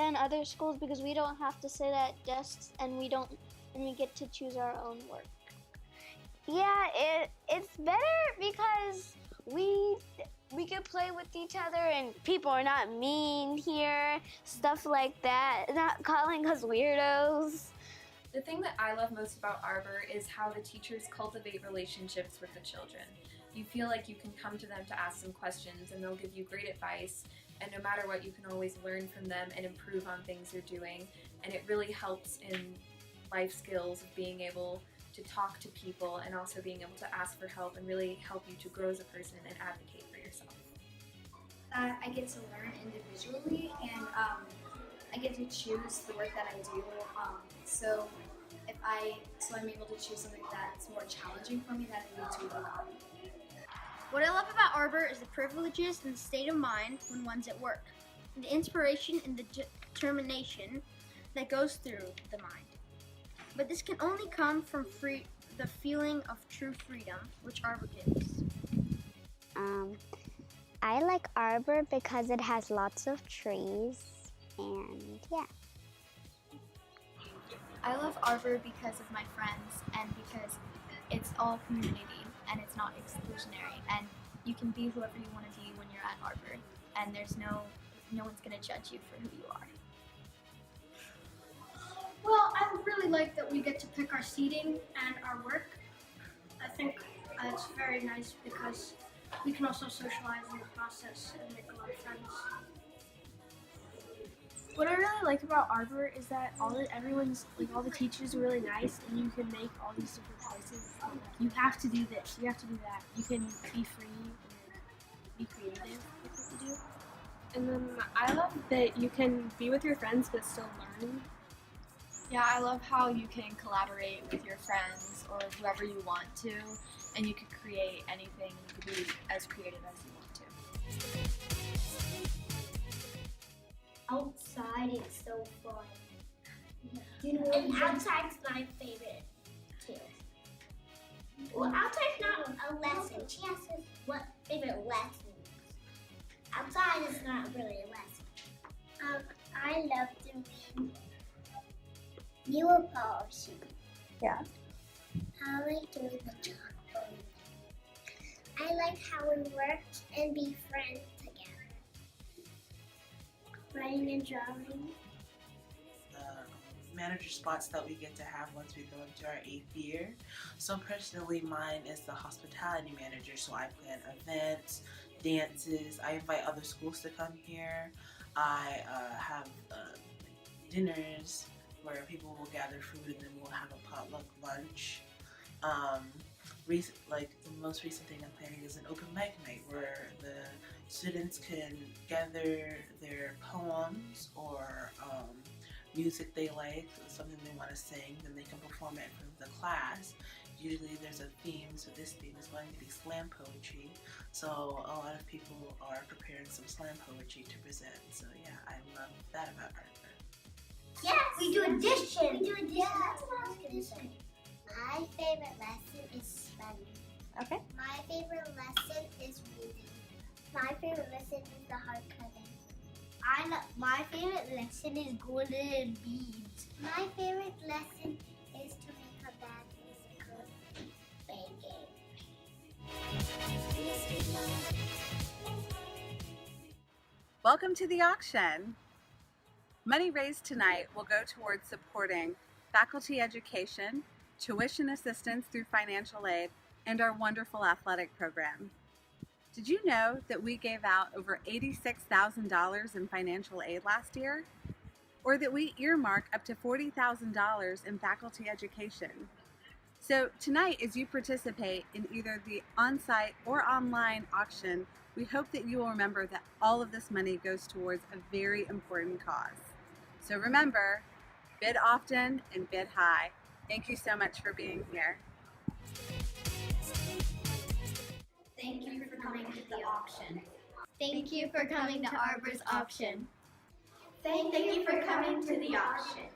than other schools because we don't have to sit at desks and we get to choose our own work. Yeah, it's better because we can play with each other and people are not mean here, stuff like that, not calling us weirdos. The thing that I love most about Arbor is how the teachers cultivate relationships with the children. You feel like you can come to them to ask them questions and they'll give you great advice, and no matter what you can always learn from them and improve on things you're doing, and it really helps in life skills of being able to talk to people and also being able to ask for help and really help you to grow as a person and advocate for yourself. I get to learn individually, and I get to choose the work that I do. So I'm able to choose something that's more challenging for me that I need to work on. What I love about Arbor is the privileges and the state of mind when one's at work, the inspiration and the determination that goes through the mind. But this can only come from the feeling of true freedom, which Arbor gives. I like Arbor because it has lots of trees, and yeah. I love Arbor because of my friends and because it's all community and it's not exclusionary, and you can be whoever you want to be when you're at Arbor, and there's no one's going to judge you for who you are. Well, I really like that we get to pick our seating and our work. I think it's very nice because we can also socialize in the process and make a lot of friends. What I really like about Arbor is that all the teachers are really nice, and you can make all these different choices. You have to do this, you have to do that. You can be free and be creative with what you do. And then I love that you can be with your friends but still learn. Yeah, I love how you can collaborate with your friends or whoever you want to, and you can create anything, you can be as creative as you want to. Outside is so fun. And outside's my favorite too. Well, outside's not a lesson. She asked us what favorite lesson was. Outside is not really a lesson. I love doing newer polishing. Yeah. I like doing the chalkboard. I like how we work and be friends together. Writing and drawing. The manager spots that we get to have once we go into our 8th year. So personally, mine is the hospitality manager. So I plan events, dances. I invite other schools to come here. I have dinners where people will gather food and then we'll have a potluck lunch. The most recent thing I'm planning is an open mic night where the students can gather their poems or music they like, something they want to sing, then they can perform it for the class. Usually there's a theme, so this theme is going to be slam poetry. So a lot of people are preparing some slam poetry to present. So yeah, I love that about Arbor. Yes! We do addition! We do addition. Yeah, that's what I was going to say. My favorite lesson is spelling. Okay. My favorite lesson is reading. My favorite lesson is the hard cutting. My favorite lesson is golden beads. My favorite lesson is to make a bad musical baking. Welcome to the auction. Money raised tonight will go towards supporting faculty education, tuition assistance through financial aid, and our wonderful athletic program. Did you know that we gave out over $86,000 in financial aid last year? Or that we earmark up to $40,000 in faculty education? So tonight, as you participate in either the on-site or online auction, we hope that you will remember that all of this money goes towards a very important cause. So remember, bid often and bid high. Thank you so much for being here. Thank you for coming to the auction. Thank you for coming to Arbor's auction. Thank you for coming to the auction.